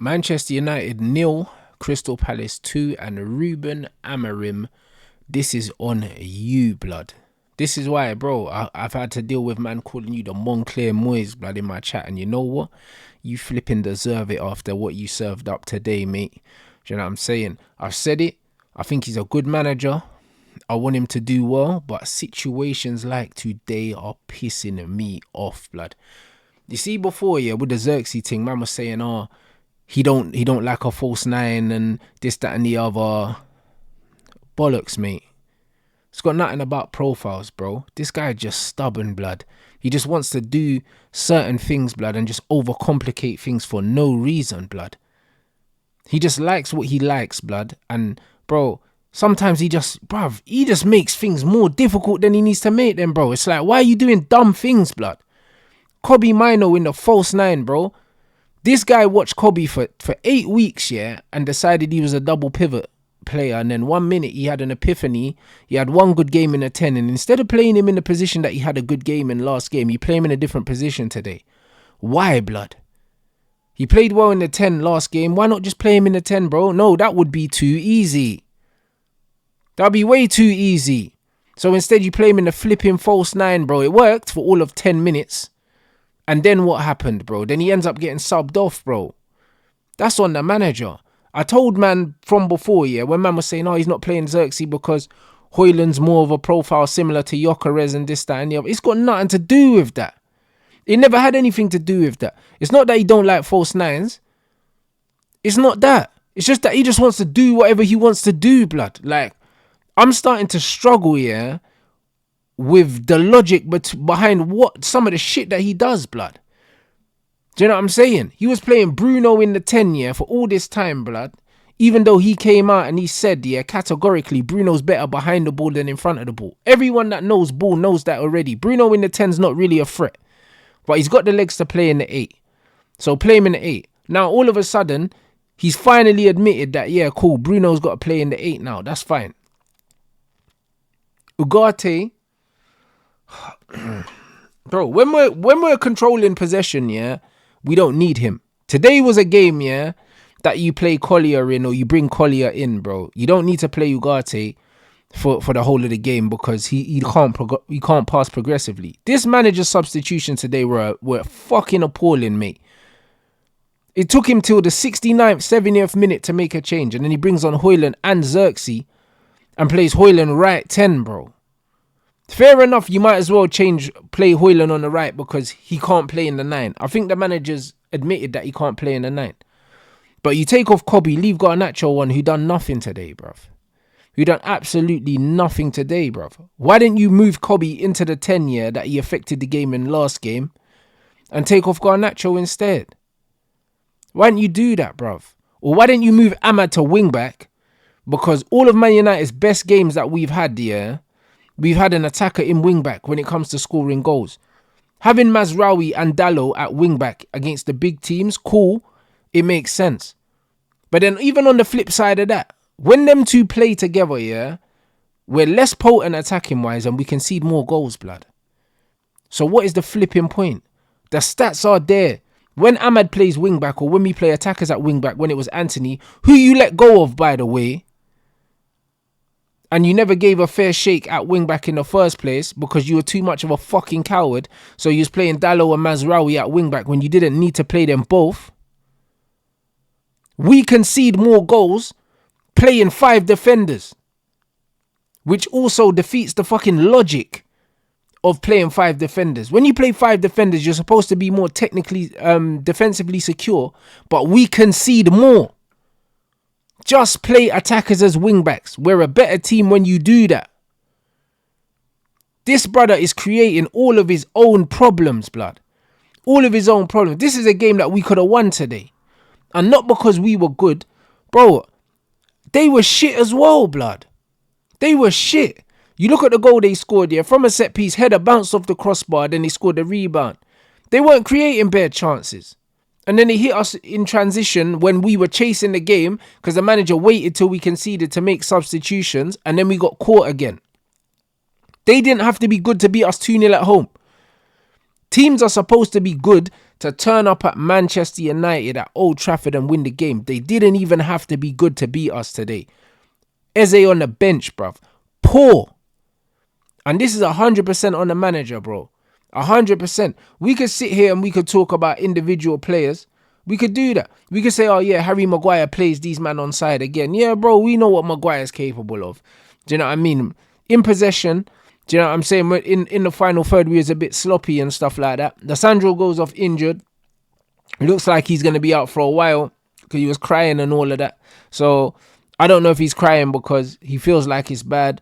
Manchester United 0, Crystal Palace 2, and Ruben Amorim, this is on you, blood. This is why, bro, I've had to deal with man calling you the Moncler Moyes, blood, in my chat. And you know what? You flipping deserve it after what you served up today, mate. Do you know what I'm saying? I've said it. I think he's a good manager. I want him to do well. But situations like today are pissing me off, blood. You see, before, yeah, with the Xerxes thing, man was saying, oh, he don't like a false nine and this, that, and the other. Bollocks, mate. It's got nothing about profiles, bro. This guy just stubborn, blood. He just wants to do certain things, blood, and just overcomplicate things for no reason, blood. He just likes what he likes, blood. And, bro, sometimes he just makes things more difficult than he needs to make them, bro. It's like, why are you doing dumb things, blood? Kobe Mino in the false nine, bro. This guy watched Kobe for 8 weeks, yeah, and decided he was a double pivot player. And then 1 minute he had an epiphany. He had one good game in a 10. And instead of playing him in the position that he had a good game in last game, you play him in a different position today. Why, blood? He played well in the 10 last game. Why not just play him in the 10, bro? No, that would be too easy. That'd be way too easy. So instead you play him in the flipping false 9, bro. It worked for all of 10 minutes. And then what happened, bro? Then he ends up getting subbed off, bro. That's on the manager. I told man from before, yeah, when man was saying, oh, he's not playing Xerxes because Højlund's more of a profile similar to Gyökeres and this, that, and the other. It's got nothing to do with that. It never had anything to do with that. It's not that he don't like false nines. It's not that. It's just that he just wants to do whatever he wants to do, blood. Like, I'm starting to struggle, yeah, with the logic behind what some of the shit that he does, blood. Do you know what I'm saying? He was playing Bruno in the 10, yeah, for all this time, blood. Even though he came out and he said, yeah, categorically, Bruno's better behind the ball than in front of the ball. Everyone that knows ball knows that already. Bruno in the 10's not really a threat. But he's got the legs to play in the 8. So play him in the 8. Now, all of a sudden, he's finally admitted that, yeah, cool, Bruno's got to play in the 8 now. That's fine. Ugarte, bro, when we're controlling possession, yeah, we don't need him. Today was a game, yeah, that you play Collier in or you bring Collier in, bro. You don't need to play Ugarte for the whole of the game because he can't pass progressively. This manager's substitution today were fucking appalling, mate. It took him till the 69th, 70th minute to make a change, and then he brings on Højlund and Xerxes and plays Højlund right 10, bro. Fair enough, you might as well play Højlund on the right because he can't play in the 9. I think the manager's admitted that he can't play in the 9. But you take off Kobe, leave Garnacho on who done nothing today, bruv. Who done absolutely nothing today, bruv. Why didn't you move Kobe into the 10 year that he affected the game in last game and take off Garnacho instead? Why didn't you do that, bruv? Or why didn't you move Ahmad to wing back? Because all of Man United's best games that we've had, yeah, we've had an attacker in wing back when it comes to scoring goals. Having Mazraoui and Dalot at wing back against the big teams, cool, it makes sense. But then even on the flip side of that, when them two play together, yeah, we're less potent attacking wise and we concede more goals, blood. So what is the flipping point? The stats are there. When Ahmad plays wing back or when we play attackers at wing back, when it was Anthony, who you let go of, by the way, and you never gave a fair shake at wing back in the first place because you were too much of a fucking coward. So you was playing Dalot and Mazraoui at wing back when you didn't need to play them both. We concede more goals playing 5 defenders, which also defeats the fucking logic of playing 5 defenders. When you play 5 defenders, you're supposed to be more technically, defensively secure, but we concede more. Just play attackers as wing-backs. We're a better team when you do that. This brother is creating all of his own problems, blood. All of his own problems. This is a game that we could have won today. And not because we were good. Bro, they were shit as well, blood. They were shit. You look at the goal they scored here. From a set piece, header bounced off the crossbar, then they scored a rebound. They weren't creating bare chances. And then they hit us in transition when we were chasing the game because the manager waited till we conceded to make substitutions and then we got caught again. They didn't have to be good to beat us 2-0 at home. Teams are supposed to be good to turn up at Manchester United at Old Trafford and win the game. They didn't even have to be good to beat us today. Eze on the bench, bruv. Poor. And this is 100% on the manager, bro. 100%. We could sit here and we could talk about individual players. We could do that. We could say, oh yeah, Harry Maguire plays these man on side again. Yeah, bro, we know what Maguire's capable of. Do you know what I mean? In possession, do you know what I'm saying? In the final third, we was a bit sloppy and stuff like that. Sandro goes off injured. It looks like he's going to be out for a while because he was crying and all of that. So I don't know if he's crying because he feels like it's bad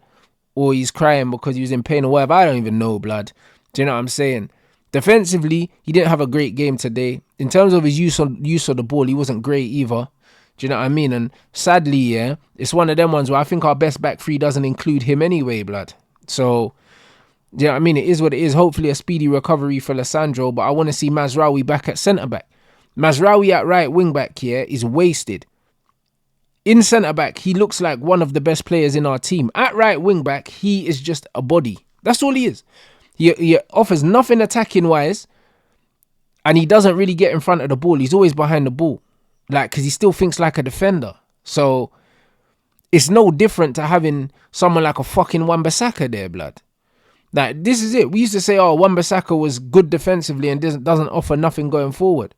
or he's crying because he was in pain or whatever. I don't even know, blood. Do you know what I'm saying? Defensively, he didn't have a great game today. In terms of his use of the ball, he wasn't great either. Do you know what I mean? And sadly, yeah, it's one of them ones where I think our best back three doesn't include him anyway, blood. So, do you know what I mean? It is what it is. Hopefully a speedy recovery for Lissandro, but I want to see Mazraoui back at centre-back. Mazraoui at right wing-back here is wasted. In centre-back, he looks like one of the best players in our team. At right wing-back, he is just a body. That's all he is. He offers nothing attacking-wise, and he doesn't really get in front of the ball. He's always behind the ball, like, because he still thinks like a defender. So it's no different to having someone like a fucking Wan-Bissaka there, blood. Like, this is it. We used to say, oh, Wan-Bissaka was good defensively and doesn't offer nothing going forward.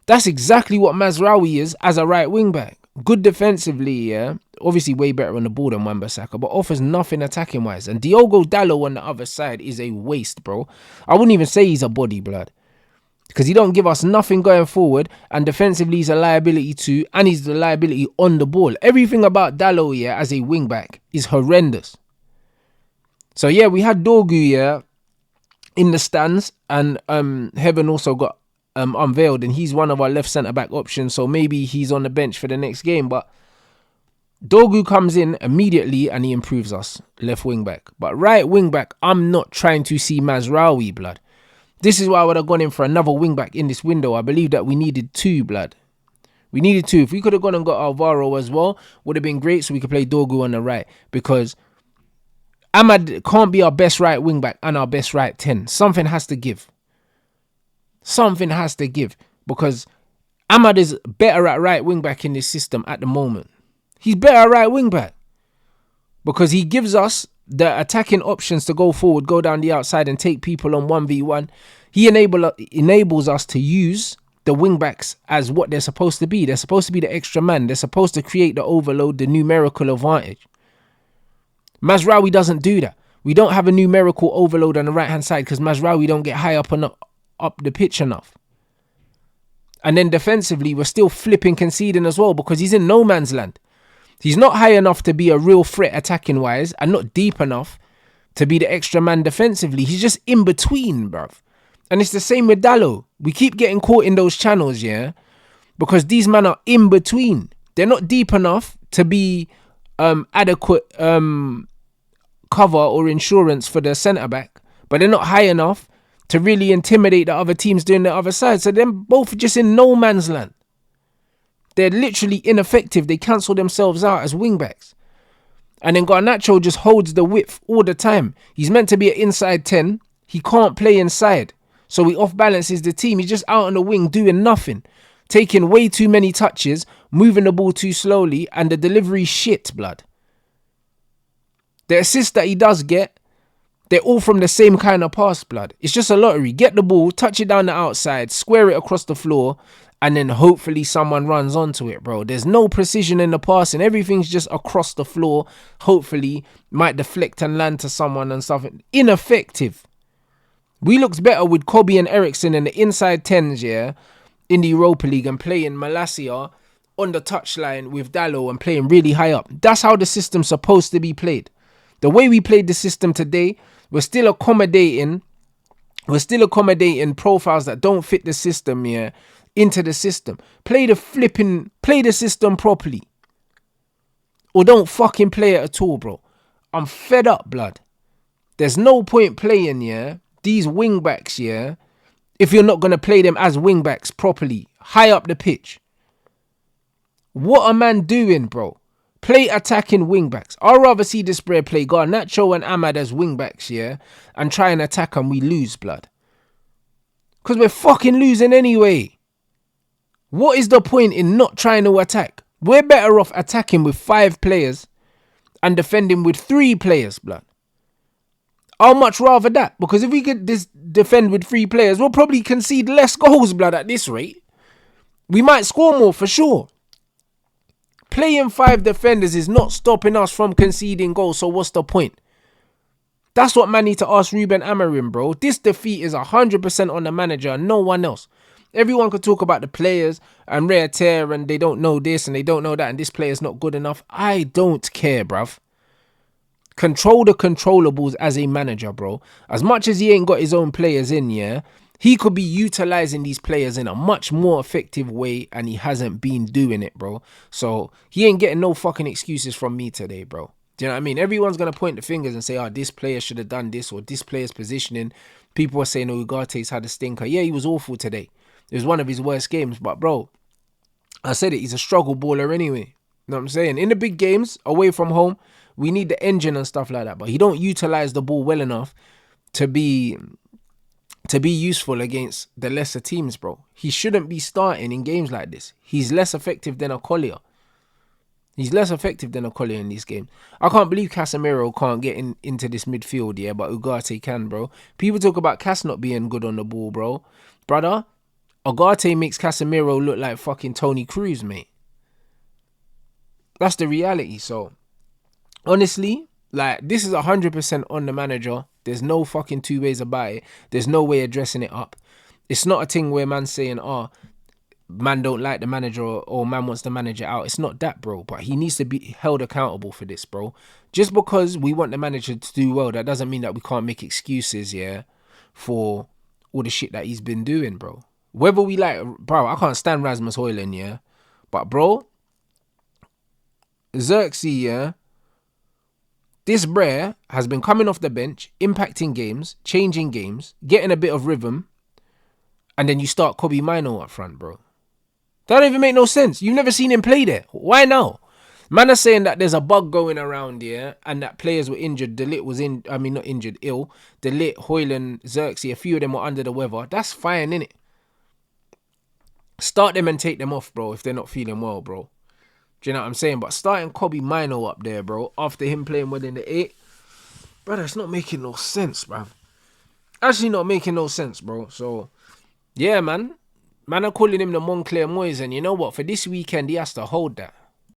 That's exactly what Mazraoui is as a right wing-back. Good defensively, yeah. Obviously way better on the ball than Wan-Bissaka, but offers nothing attacking-wise. And Diogo Dalot on the other side is a waste, bro. I wouldn't even say he's a body, blood. Because he don't give us nothing going forward, and defensively he's a liability too, and he's the liability on the ball. Everything about Dalot, yeah, as a wing-back is horrendous. So yeah, we had Dorgu, yeah, in the stands, and Heaven also got unveiled, and he's one of our left centre-back options, so maybe he's on the bench for the next game. But Dorgu comes in immediately and he improves us, left wing-back. But right wing-back, I'm not trying to see Mazraoui, blood. This is why I would have gone in for another wing-back in this window. I believe that we needed two, blood. We needed two. If we could have gone and got Alvaro as well, would have been great, so we could play Dorgu on the right. Because Ahmad can't be our best right wing-back and our best right 10. Something has to give. Something has to give. Because Ahmad is better at right wing-back in this system at the moment. He's better at right wing-back. Because he gives us the attacking options to go forward, go down the outside and take people on 1v1. He enables us to use the wing-backs as what they're supposed to be. They're supposed to be the extra man. They're supposed to create the overload, the numerical advantage. Mazraoui doesn't do that. We don't have a numerical overload on the right-hand side because Mazraoui don't get high up the pitch enough. And then defensively, we're still flipping conceding as well because he's in no man's land. He's not high enough to be a real threat attacking-wise and not deep enough to be the extra man defensively. He's just in between, bruv. And it's the same with Dalot. We keep getting caught in those channels, yeah? Because these men are in between. They're not deep enough to be adequate cover or insurance for the centre-back. But they're not high enough to really intimidate the other teams doing the other side. So they're both just in no man's land. They're literally ineffective. They cancel themselves out as wing-backs. And then Garnacho just holds the width all the time. He's meant to be an inside 10. He can't play inside. So he off-balances the team. He's just out on the wing doing nothing. Taking way too many touches, moving the ball too slowly, and the delivery shit, blood. The assists that he does get, they're all from the same kind of pass, blood. It's just a lottery. Get the ball, touch it down the outside, square it across the floor, and then hopefully someone runs onto it, bro. There's no precision in the passing. Everything's just across the floor. Hopefully might deflect and land to someone and stuff. Ineffective. We looked better with Kobe and Eriksson in the inside 10s, yeah, in the Europa League and playing Malacia on the touchline with Dalot and playing really high up. That's how the system's supposed to be played. The way we played the system today, we're still accommodating profiles that don't fit the system, yeah, into the system. Play the system properly. Or don't fucking play it at all, bro. I'm fed up, blood. There's no point playing, yeah, these wing backs, yeah, if you're not going to play them as wing backs properly, high up the pitch. What a man doing, bro? Play attacking wing backs. I'd rather see this spread play Garnacho and Ahmad as wing backs, yeah, and try and attack and we lose, blood. Because we're fucking losing anyway. What is the point in not trying to attack? We're better off attacking with 5 players and defending with 3 players, blood. I'll much rather that. Because if we could defend with 3 players, we'll probably concede less goals, blood, at this rate. We might score more for sure. Playing 5 defenders is not stopping us from conceding goals, so what's the point? That's what man need to ask RUBEN AMORIM, bro. This defeat is 100% on the manager and no one else. Everyone could talk about the players and rare tear and they don't know this and they don't know that and this player's not good enough. I don't care, bruv. Control the controllables as a manager, bro. As much as he ain't got his own players in, yeah, he could be utilizing these players in a much more effective way and he hasn't been doing it, bro. So he ain't getting no fucking excuses from me today, bro. Do you know what I mean? Everyone's going to point the fingers and say, oh, this player should have done this or this player's positioning. People are saying, oh, Ugarte's had a stinker. Yeah, he was awful today. It was one of his worst games. But, bro, I said it. He's a struggle baller anyway. You know what I'm saying? In the big games, away from home, we need the engine and stuff like that. But he don't utilize the ball well enough to be useful against the lesser teams, bro. He shouldn't be starting in games like this. He's less effective than a Collier. He's less effective than a Collier in these games. I can't believe Casemiro can't get into this midfield, yeah, but Ugarte can, bro. People talk about Cas not being good on the ball, bro. Brother, Ugarte makes Casemiro look like fucking Tony Cruz, mate. That's the reality. So, honestly, like, this is 100% on the manager. There's no fucking 2 ways about it. There's no way addressing it up. It's not a thing where man's saying, oh, man don't like the manager or man wants the manager out. It's not that, bro. But he needs to be held accountable for this, bro. Just because we want the manager to do well, that doesn't mean that we can't make excuses, yeah, for all the shit that he's been doing, bro. Whether we like, bro, I can't stand Rasmus Højlund, yeah. But, bro, Xerxes, yeah, this Brer has been coming off the bench, impacting games, changing games, getting a bit of rhythm, and then you start Kobe Mino up front, bro. That don't even make no sense. You've never seen him play there. Why now? Man are saying that there's a bug going around here and that players were injured. De Ligt was not injured, ill. De Ligt, Højlund, Xerxes, a few of them were under the weather. That's fine, innit? Start them and take them off, bro, if they're not feeling well, bro. Do you know what I'm saying? But starting Kobe Mino up there, bro, after him playing well in the 8, brother, it's not making no sense, bro. Actually not making no sense, bro. So, yeah, man. Man are calling him the Moncler Moyes, and you know what? For this weekend, he has to hold that.